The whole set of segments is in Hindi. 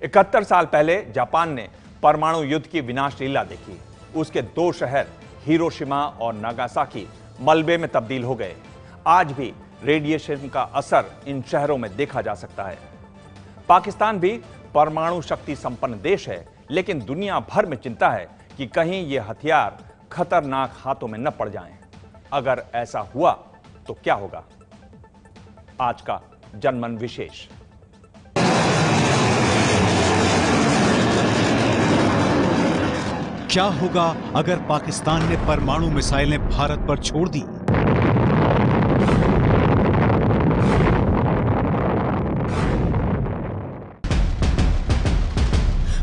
71 साल पहले जापान ने परमाणु युद्ध की विनाश लीला देखी। उसके 2 शहर हिरोशिमा और नागासाकी मलबे में तब्दील हो गए। आज भी रेडिएशन का असर इन शहरों में देखा जा सकता है। पाकिस्तान भी परमाणु शक्ति संपन्न देश है, लेकिन दुनिया भर में चिंता है कि कहीं ये हथियार खतरनाक हाथों में न पड़ जाएं। अगर ऐसा हुआ तो क्या होगा? आज का जनमन विशेष। क्या होगा अगर पाकिस्तान ने परमाणु मिसाइलें भारत पर छोड़ दी?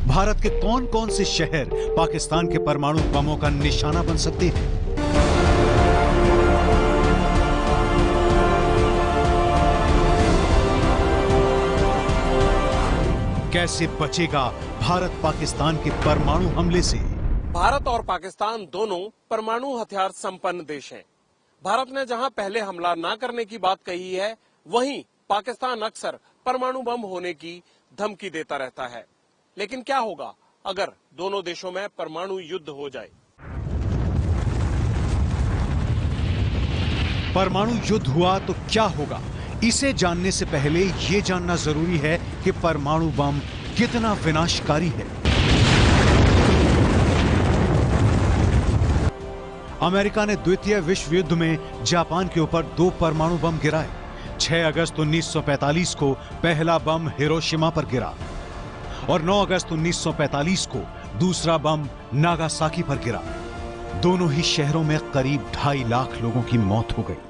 भारत के कौन कौन से शहर पाकिस्तान के परमाणु बमों का निशाना बन सकते हैं? कैसे बचेगा भारत पाकिस्तान के परमाणु हमले से? भारत और पाकिस्तान दोनों परमाणु हथियार संपन्न देश हैं। भारत ने जहां पहले हमला न करने की बात कही है, वहीं पाकिस्तान अक्सर परमाणु बम होने की धमकी देता रहता है। लेकिन क्या होगा अगर दोनों देशों में परमाणु युद्ध हो जाए? परमाणु युद्ध हुआ तो क्या होगा? इसे जानने से पहले यह जानना जरूरी है कि परमाणु बम कितना विनाशकारी है। अमेरिका ने द्वितीय विश्व युद्ध में जापान के ऊपर 2 परमाणु बम गिराए। 6 अगस्त 1945 को पहला बम हिरोशिमा पर गिरा और 9 अगस्त 1945 को दूसरा बम नागासाकी पर गिरा। दोनों ही शहरों में करीब 2.5 लाख लोगों की मौत हो गई।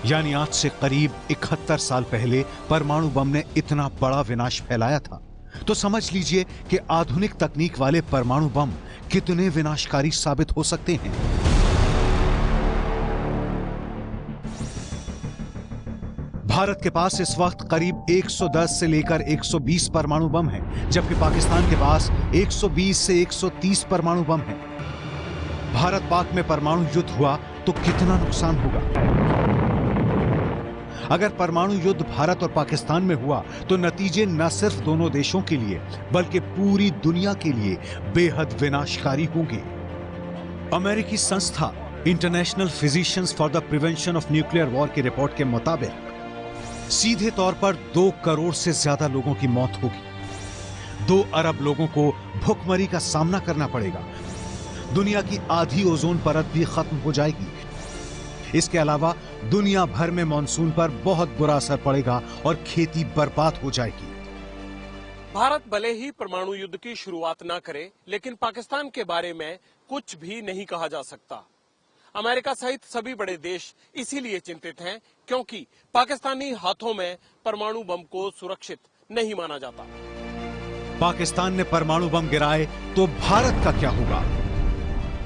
यानी आज से करीब 71 साल पहले परमाणु बम ने इतना बड़ा विनाश फैलाया था। तो समझ लीजिए कि आधुनिक तकनीक वाले परमाणु बम कितने विनाशकारी साबित हो सकते हैं। भारत के पास इस वक्त करीब 110 से लेकर 120 परमाणु बम हैं, जबकि पाकिस्तान के पास 120 से 130 परमाणु बम हैं। भारत पाक में परमाणु युद्ध हुआ तो कितना नुकसान होगा? अगर परमाणु युद्ध भारत और पाकिस्तान में हुआ तो नतीजे न सिर्फ दोनों देशों के लिए बल्कि पूरी दुनिया के लिए बेहद विनाशकारी होंगे। अमेरिकी संस्था international physicians for the prevention of nuclear war की रिपोर्ट के मुताबिक सीधे तौर पर 2 करोड़ से ज्यादा लोगों की मौत होगी। 2 अरब लोगों को भुखमरी का सामना करना पड़ेगा। दुनिया की आधी ओजोन परत भी खत्म हो जाएगी। इसके अलावा दुनिया भर में मानसून पर बहुत बुरा असर पड़ेगा और खेती बर्बाद हो जाएगी। भारत भले ही परमाणु युद्ध की शुरुआत ना करे, लेकिन पाकिस्तान के बारे में कुछ भी नहीं कहा जा सकता। अमेरिका सहित सभी बड़े देश इसीलिए चिंतित हैं, क्योंकि पाकिस्तानी हाथों में परमाणु बम को सुरक्षित नहीं माना जाता। पाकिस्तान ने परमाणु बम गिराए तो भारत का क्या होगा?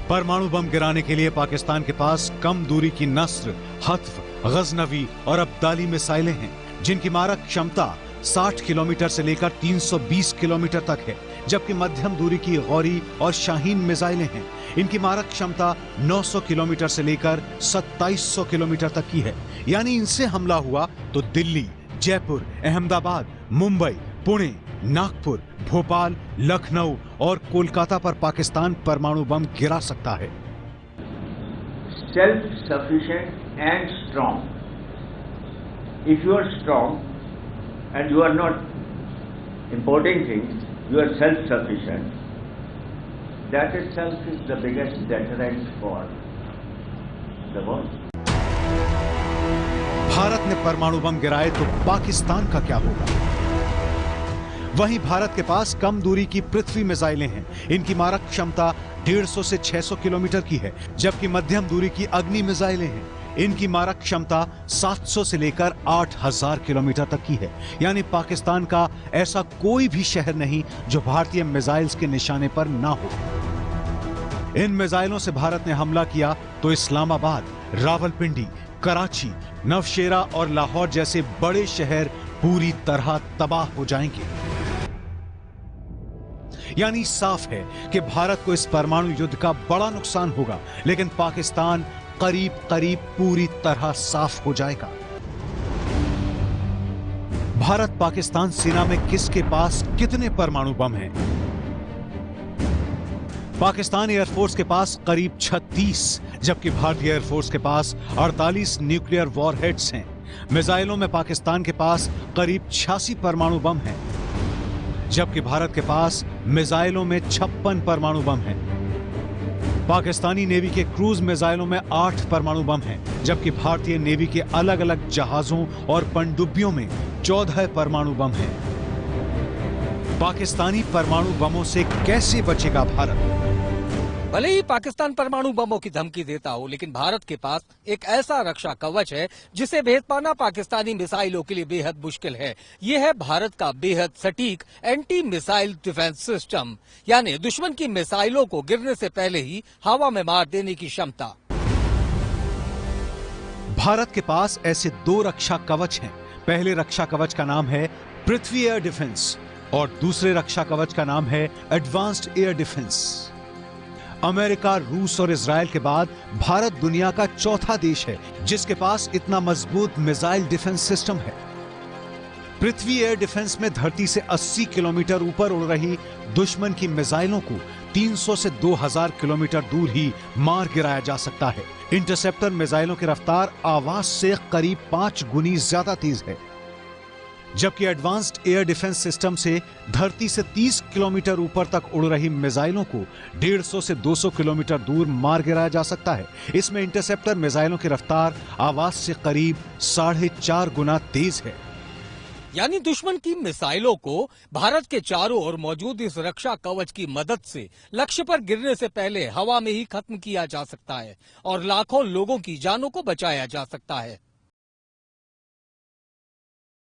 परमाणु बम गिराने के लिए पाकिस्तान के पास कम दूरी की नस्र, हत्फ, गजनवी और अब्दाली मिसाइलें हैं, जिनकी मारक क्षमता 60 किलोमीटर से लेकर 320 किलोमीटर तक है, जबकि मध्यम दूरी की गौरी और शाहीन मिसाइलें हैं। इनकी मारक क्षमता 900 किलोमीटर से लेकर 2700 किलोमीटर तक की है। यानी इनसे हमला हुआ तो दिल्ली, जयपुर, अहमदाबाद, मुंबई, पुणे, नागपुर, भोपाल, लखनऊ और कोलकाता पर पाकिस्तान परमाणु बम गिरा सकता है। Self sufficient and strong. If you are strong and you are not importing things, you are self-sufficient. That itself is the biggest deterrent for the world. Bharat ने परमाणु बम गिराए तो पाकिस्तान का क्या होगा? वहीं भारत के पास कम दूरी की पृथ्वी मिसाइलें हैं। इनकी मारक क्षमता 150 से 600 किलोमीटर की है, जबकि मध्यम दूरी की अग्नि मिसाइलें हैं। इनकी मारक क्षमता 700 से लेकर 8000 किलोमीटर तक की है। यानी पाकिस्तान का ऐसा कोई भी शहर नहीं जो भारतीय मिसाइल्स के निशाने पर ना हो। इन मिसाइलों से भारत ने हमला किया तो इस्लामाबाद, रावलपिंडी, कराची, नवशेरा और लाहौर जैसे बड़े शहर पूरी तरह तबाह हो जाएंगे। यानी साफ है कि भारत को इस परमाणु युद्ध का बड़ा नुकसान होगा, लेकिन पाकिस्तान करीब करीब पूरी तरह साफ हो जाएगा। भारत पाकिस्तान सेना में किसके पास कितने परमाणु बम हैं? पाकिस्तान एयरफोर्स के पास करीब 36, जबकि भारतीय एयरफोर्स के पास 48 न्यूक्लियर वॉरहेड्स हैं। मिसाइलों में पाकिस्तान के पास करीब 86 परमाणु बम हैं, जबकि भारत के पास मिसाइलों में 56 परमाणु बम हैं। पाकिस्तानी नेवी के क्रूज मिसाइलों में 8 परमाणु बम हैं, जबकि भारतीय नेवी के अलग अलग जहाजों और पनडुब्बियों में 14 परमाणु बम हैं। पाकिस्तानी परमाणु बमों से कैसे बचेगा भारत? भले ही पाकिस्तान परमाणु बमों की धमकी देता हो, लेकिन भारत के पास एक ऐसा रक्षा कवच है जिसे भेद पाना पाकिस्तानी मिसाइलों के लिए बेहद मुश्किल है। ये है भारत का बेहद सटीक एंटी मिसाइल डिफेंस सिस्टम, यानी दुश्मन की मिसाइलों को गिरने से पहले ही हवा में मार देने की क्षमता। भारत के पास ऐसे 2 रक्षा कवच हैं। पहले रक्षा कवच का नाम है पृथ्वी एयर डिफेंस और दूसरे रक्षा कवच का नाम है एडवांस्ड एयर डिफेंस। अमेरिका, रूस और इजराइल के बाद भारत दुनिया का चौथा देश है जिसके पास इतना मजबूत मिसाइल डिफेंस सिस्टम है। पृथ्वी एयर डिफेंस में धरती से 80 किलोमीटर ऊपर उड़ रही दुश्मन की मिसाइलों को 300 से 2000 किलोमीटर दूर ही मार गिराया जा सकता है। इंटरसेप्टर मिसाइलों की रफ्तार आवाज से करीब 5 गुनी ज्यादा तेज है, जबकि एडवांस्ड एयर डिफेंस सिस्टम से धरती से 30 किलोमीटर ऊपर तक उड़ रही मिसाइलों को 150 से 200 किलोमीटर दूर मार गिराया जा सकता है। इसमें इंटरसेप्टर मिसाइलों की रफ्तार आवाज से करीब 4.5 गुना तेज है। यानी दुश्मन की मिसाइलों को भारत के चारों ओर मौजूद इस रक्षा कवच की मदद से लक्ष्य पर गिरने से पहले हवा में ही खत्म किया जा सकता है और लाखों लोगों की जानों को बचाया जा सकता है।